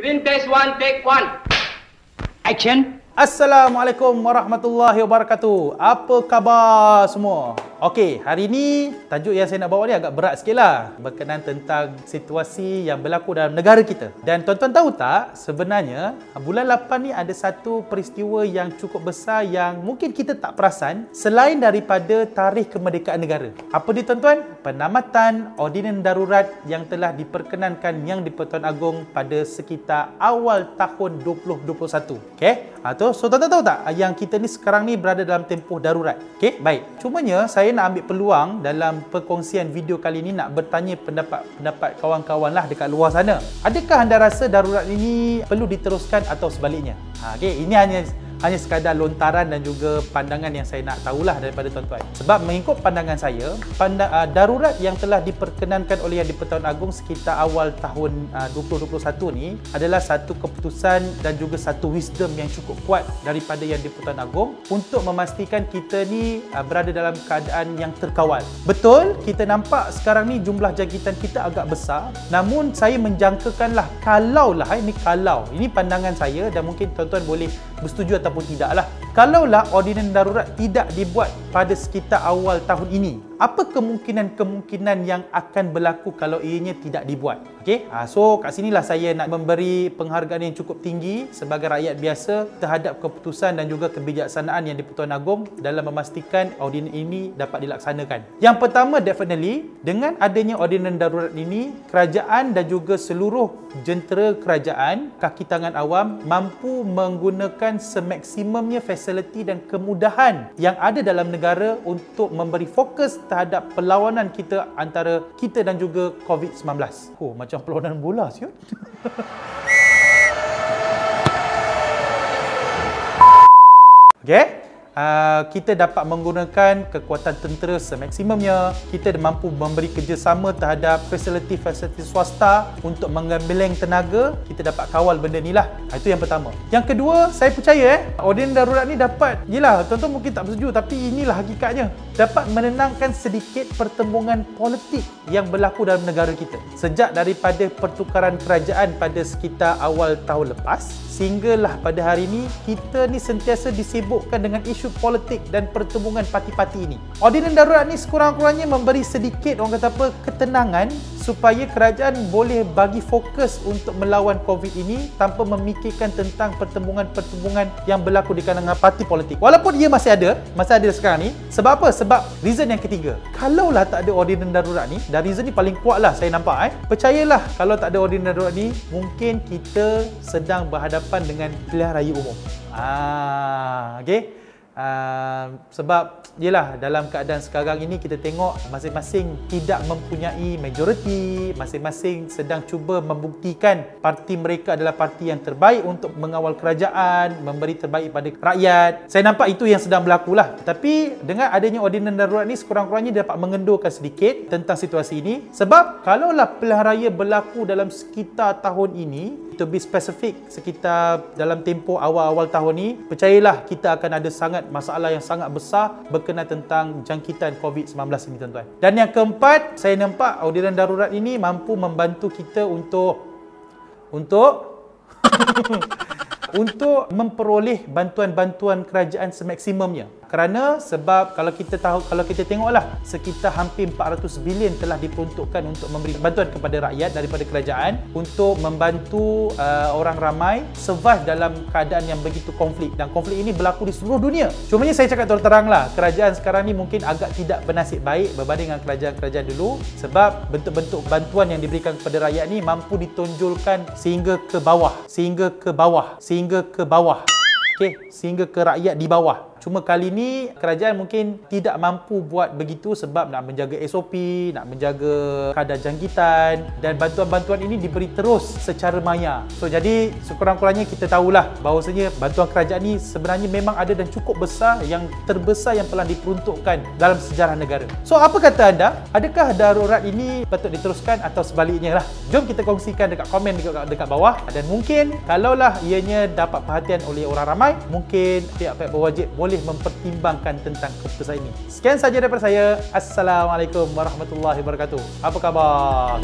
Screen test one, take one. Action. Assalamualaikum warahmatullahi wabarakatuh. Apa khabar semua? Okey, hari ini tajuk yang saya nak bawa ni agak berat sikit lah, berkenaan tentang situasi yang berlaku dalam negara kita. Dan tuan-tuan tahu tak, sebenarnya bulan 8 ni ada satu peristiwa yang cukup besar yang mungkin kita tak perasan selain daripada tarikh kemerdekaan negara. Apa dia tuan-tuan? Penamatan ordinan darurat yang telah diperkenankan Yang di-Pertuan Agong pada sekitar awal tahun 2021. Okey? So tuan-tuan tahu tak yang kita ni sekarang ni berada dalam tempoh darurat. Okey, baik. Cumanya saya nak ambil peluang dalam perkongsian video kali ni nak bertanya pendapat kawan-kawan lah dekat luar sana. Adakah anda rasa darurat ini perlu diteruskan atau sebaliknya? Okey, ini hanya sekadar lontaran dan juga pandangan yang saya nak tahulah daripada tuan-tuan. Sebab mengikut pandangan saya, darurat yang telah diperkenankan oleh Yang di-Pertuan Agong sekitar awal tahun 2021 ni adalah satu keputusan dan juga satu wisdom yang cukup kuat daripada Yang di-Pertuan Agong untuk memastikan kita ni berada dalam keadaan yang terkawal. Betul, kita nampak sekarang ni jumlah jangkitan kita agak besar, namun saya menjangkakanlah kalaulah, ini pandangan saya dan mungkin tuan-tuan boleh bersetuju ataupun tidaklah. Kalaulah ordinan darurat tidak dibuat pada sekitar awal tahun ini, apa kemungkinan yang akan berlaku kalau ianya tidak dibuat? Okey, so kat sinilah saya nak memberi penghargaan yang cukup tinggi sebagai rakyat biasa terhadap keputusan dan juga kebijaksanaan Yang di-Pertuan Agong dalam memastikan ordinan ini dapat dilaksanakan. Yang pertama, definitely dengan adanya ordinan darurat ini, kerajaan dan juga seluruh jentera kerajaan, kaki tangan awam mampu menggunakan semaksimumnya fasiliti dan kemudahan yang ada dalam negara untuk memberi fokus terhadap perlawanan kita antara kita dan juga COVID-19. Oh, macam perlawanan bola siut. Okey. Kita dapat menggunakan kekuatan tentera semaksimumnya. Kita mampu memberi kerjasama terhadap fasiliti-fasiliti swasta untuk menggambeleng tenaga. Kita dapat kawal benda ni lah. Itu yang pertama. Yang kedua, saya percaya ordinan darurat ni dapat, yelah tuan-tuan mungkin tak bersetuju, tapi inilah hakikatnya, dapat menenangkan sedikit pertembungan politik yang berlaku dalam negara kita. Sejak daripada pertukaran kerajaan pada sekitar awal tahun lepas, sehinggalah pada hari ini kita ni sentiasa disibukkan dengan isu politik dan pertembungan parti-parti ini. Ordinan darurat ni sekurang-kurangnya memberi sedikit, orang kata apa, ketenangan supaya kerajaan boleh bagi fokus untuk melawan COVID ini tanpa memikirkan tentang pertembungan-pertembungan yang berlaku di kalangan parti politik. Walaupun ia masih ada sekarang ni. Sebab apa? Sebab reason yang ketiga. Kalaulah tak ada ordinan darurat ni, dan reason ni paling kuat lah saya nampak. Percayalah, kalau tak ada ordinan darurat ni, mungkin kita sedang berhadapan dengan pilihan raya umum. Okey. Sebab yelah, dalam keadaan sekarang ini kita tengok masing-masing tidak mempunyai majoriti, masing-masing sedang cuba membuktikan parti mereka adalah parti yang terbaik untuk mengawal kerajaan, memberi terbaik pada rakyat. Saya nampak itu yang sedang berlaku lah. Tapi dengan adanya ordinan darurat ni, sekurang-kurangnya dapat mengendurkan sedikit tentang situasi ini. Sebab kalaulah pilihan raya berlaku dalam sekitar tahun ini, to be specific, sekitar dalam tempoh awal-awal tahun ni, percayalah kita akan ada masalah yang sangat besar berkenaan tentang jangkitan COVID-19 ini tuan-tuan. Dan yang keempat, saya nampak ordinan darurat ini mampu membantu kita untuk untuk memperoleh bantuan-bantuan kerajaan semaksimumnya. Kerana sebab kalau kita tengoklah, sekitar hampir 400 bilion telah diperuntukkan untuk memberi bantuan kepada rakyat daripada kerajaan untuk membantu orang ramai survive dalam keadaan yang begitu konflik, dan konflik ini berlaku di seluruh dunia. Cumanya saya cakap terang lah, kerajaan sekarang ni mungkin agak tidak bernasib baik berbanding dengan kerajaan-kerajaan dulu, sebab bentuk-bentuk bantuan yang diberikan kepada rakyat ni mampu ditonjolkan sehingga ke bawah, sehingga ke rakyat di bawah. Cuma kali ni kerajaan mungkin tidak mampu buat begitu sebab nak menjaga SOP, nak menjaga kadar jangkitan, dan bantuan-bantuan ini diberi terus secara maya. So jadi sekurang-kurangnya kita tahulah bahawasanya bantuan kerajaan ni sebenarnya memang ada dan cukup besar, yang terbesar yang telah diperuntukkan dalam sejarah negara. So apa kata anda? Adakah darurat ini patut diteruskan atau sebaliknya lah? Jom kita kongsikan dekat komen dekat bawah, dan mungkin kalaulah ianya dapat perhatian oleh orang ramai, mungkin pihak-pihak berwajib boleh mempertimbangkan tentang keputusan ini. Sekian saja daripada saya. Assalamualaikum warahmatullahi wabarakatuh. Apa khabar?